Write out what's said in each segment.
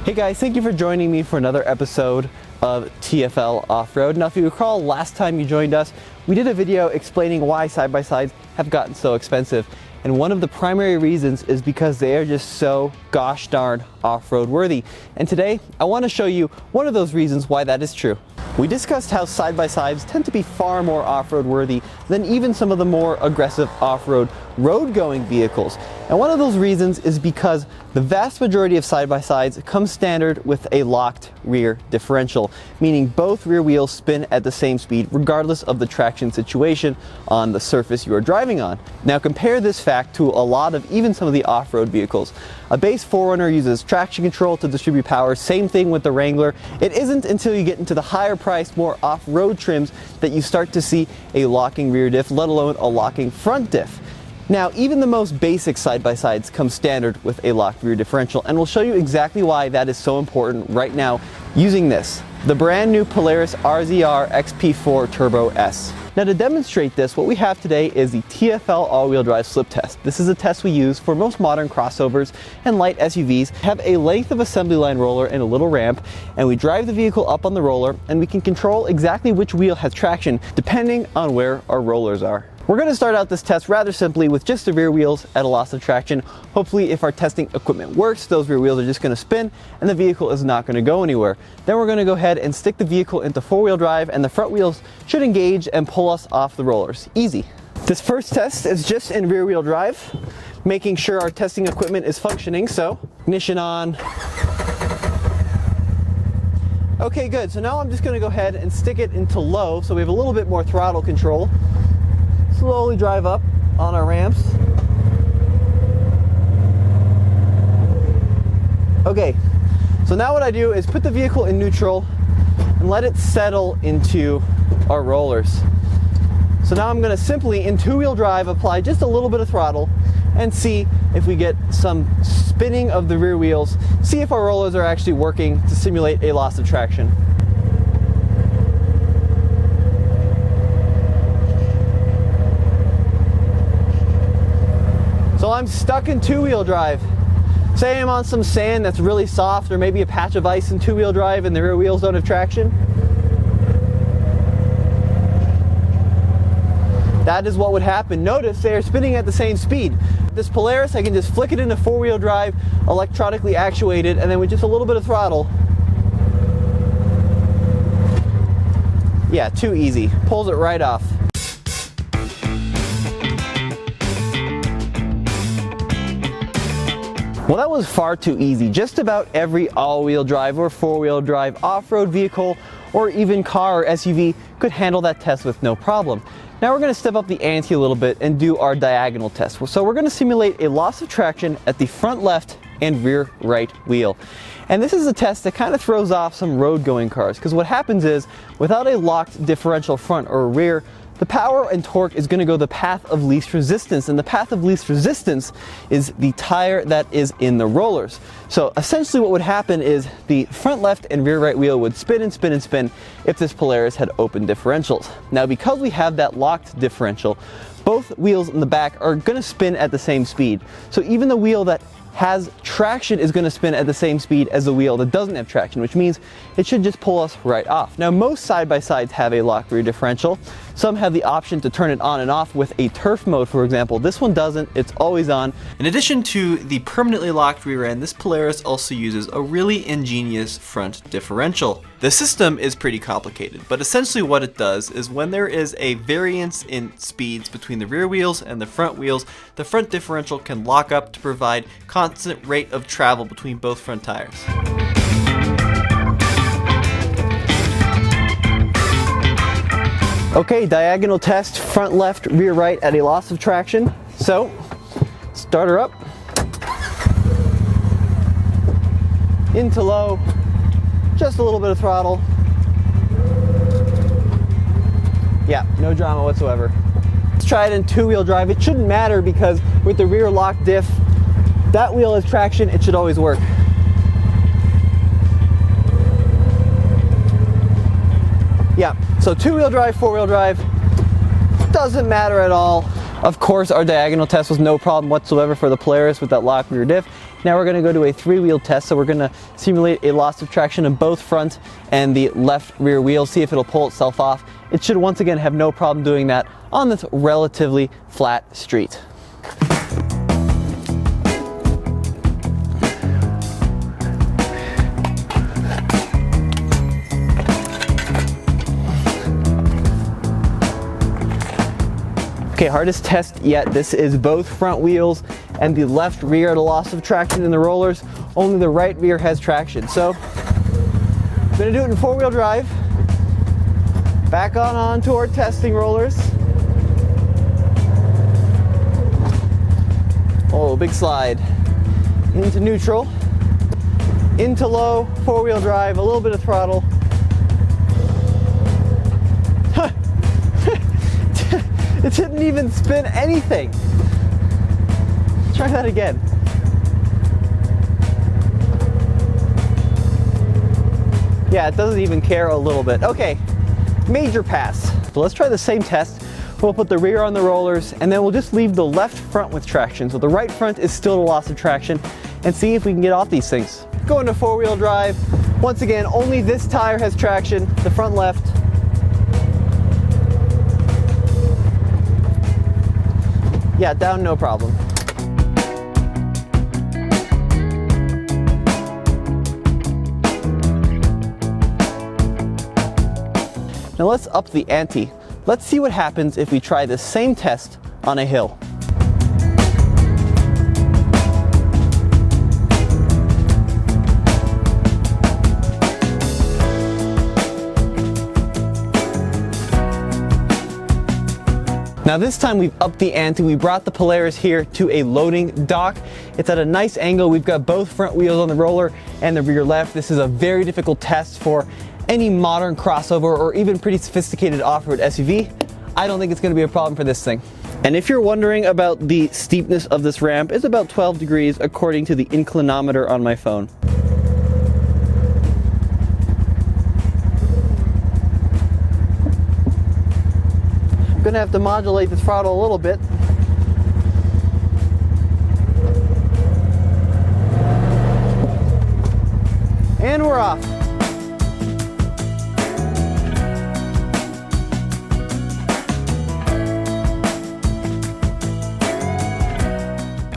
Hey guys, thank you for joining me for another episode of TFL Off-Road. Now if you recall, last time you joined us, we did a video explaining why side-by-sides have gotten so expensive. And one of the primary reasons is because they are just so gosh darn off-road worthy. And today, I want to show you one of those reasons why that is true. We discussed how side-by-sides tend to be far more off-road worthy than even some of the more aggressive off-road road-going vehicles. And one of those reasons is because the vast majority of side-by-sides come standard with a locked rear differential, meaning both rear wheels spin at the same speed regardless of the traction situation on the surface you are driving on. Now compare this fact to a lot of even some of the off-road vehicles. A base 4Runner uses traction control to distribute power, same thing with the Wrangler. It isn't until you get into the higher priced, more off-road trims that you start to see a locking rear diff, let alone a locking front diff. Now, even the most basic side-by-sides come standard with a locked rear differential, and we'll show you exactly why that is so important right now using this, the brand new Polaris RZR XP4 Turbo S. Now to demonstrate this, what we have today is the TFL all-wheel drive slip test. This is a test we use for most modern crossovers and light SUVs. Have a length of assembly line roller and a little ramp, and we drive the vehicle up on the roller, and we can control exactly which wheel has traction depending on where our rollers are. We're going to start out this test rather simply with just the rear wheels at a loss of traction. Hopefully if our testing equipment works, those rear wheels are just going to spin and the vehicle is not going to go anywhere. Then we're going to go ahead and stick the vehicle into four-wheel drive, and the front wheels should engage and pull us off the rollers. Easy. This first test is just in rear-wheel drive, making sure our testing equipment is functioning. So ignition on. Okay, good. So now I'm just going to go ahead and stick it into low so we have a little bit more throttle control. Slowly drive up on our ramps. Okay, so now what I do is put the vehicle in neutral and let it settle into our rollers. So now I'm going to simply, in two-wheel drive, apply just a little bit of throttle and see if we get some spinning of the rear wheels, see if our rollers are actually working to simulate a loss of traction. So I'm stuck in two-wheel drive. Say I'm on some sand that's really soft, or maybe a patch of ice in two-wheel drive and the rear wheels don't have traction. That is what would happen. Notice they are spinning at the same speed. This Polaris, I can just flick it into four-wheel drive, electronically actuated, and then with just a little bit of throttle. Yeah, too easy. Pulls it right off. Well, that was far too easy. Just about every all-wheel drive or four-wheel drive off-road vehicle or even car or SUV could handle that test with no problem. Now we're going to step up the ante a little bit and do our diagonal test. So we're going to simulate a loss of traction at the front left and rear right wheel. And this is a test that kind of throws off some road-going cars, because what happens is, without a locked differential front or rear, the power and torque is going to go the path of least resistance, and the path of least resistance is the tire that is in the rollers. So essentially what would happen is the front left and rear right wheel would spin and spin and spin if this Polaris had open differentials. Now because we have that locked differential, both wheels in the back are going to spin at the same speed. So even the wheel that has traction is going to spin at the same speed as the wheel that doesn't have traction, which means it should just pull us right off. Now most side-by-sides have a locked rear differential. Some have the option to turn it on and off with a turf mode, for example. This one doesn't, it's always on. In addition to the permanently locked rear end, this Polaris also uses a really ingenious front differential. The system is pretty complicated, but essentially what it does is when there is a variance in speeds between the rear wheels and the front wheels, the front differential can lock up to provide constant rate of travel between both front tires. Okay, diagonal test, front left, rear right at a loss of traction. So, start her up. Into low, just a little bit of throttle. Yeah, no drama whatsoever. Let's try it in two-wheel drive. It shouldn't matter because with the rear lock diff, that wheel has traction, it should always work. Yeah, so two-wheel drive, four-wheel drive, doesn't matter at all. Of course, our diagonal test was no problem whatsoever for the Polaris with that lock rear diff. Now we're going to go to a 3-wheel test, so we're going to simulate a loss of traction in both front and the left rear wheel, see if it'll pull itself off. It should once again have no problem doing that on this relatively flat street. Okay, hardest test yet. This is both front wheels and the left rear at a loss of traction in the rollers. Only the right rear has traction. So I'm gonna do it in 4-wheel drive. Back on to our testing rollers. Oh, big slide. Into neutral, into low, 4-wheel drive, a little bit of throttle. It didn't even spin anything. Try that again. Yeah, it doesn't even care a little bit. Okay, major pass. So let's try the same test. We'll put the rear on the rollers and then we'll just leave the left front with traction. So the right front is still a loss of traction and see if we can get off these things. Go into 4-wheel drive. Once again, only this tire has traction, the front left. Yeah, down, no problem. Now let's up the ante. Let's see what happens if we try the same test on a hill. Now this time we've upped the ante. We brought the Polaris here to a loading dock. It's at a nice angle. We've got both front wheels on the roller and the rear left. This is a very difficult test for any modern crossover or even pretty sophisticated off-road SUV. I don't think it's going to be a problem for this thing. And if you're wondering about the steepness of this ramp, it's about 12 degrees according to the inclinometer on my phone. I'm gonna have to modulate the throttle a little bit. And we're off.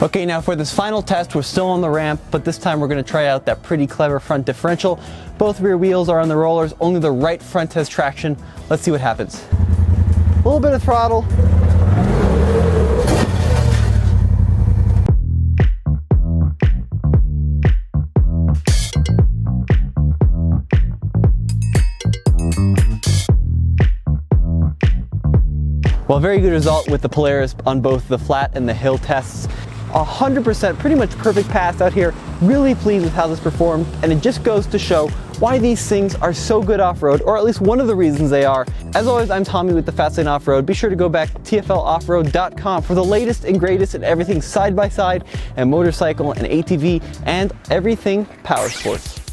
Okay, now for this final test, we're still on the ramp, but this time we're gonna try out that pretty clever front differential. Both rear wheels are on the rollers, only the right front has traction. Let's see what happens. A little bit of throttle. Well, very good result with the Polaris on both the flat and the hill tests. 100%, pretty much perfect pass out here. Really pleased with how this performed, and it just goes to show why these things are so good off-road, or at least one of the reasons they are. As always, I'm Tommy with the Fastlane Off-Road. Be sure to go back to TFLoffroad.com for the latest and greatest in everything side-by-side and motorcycle and ATV and everything power sports.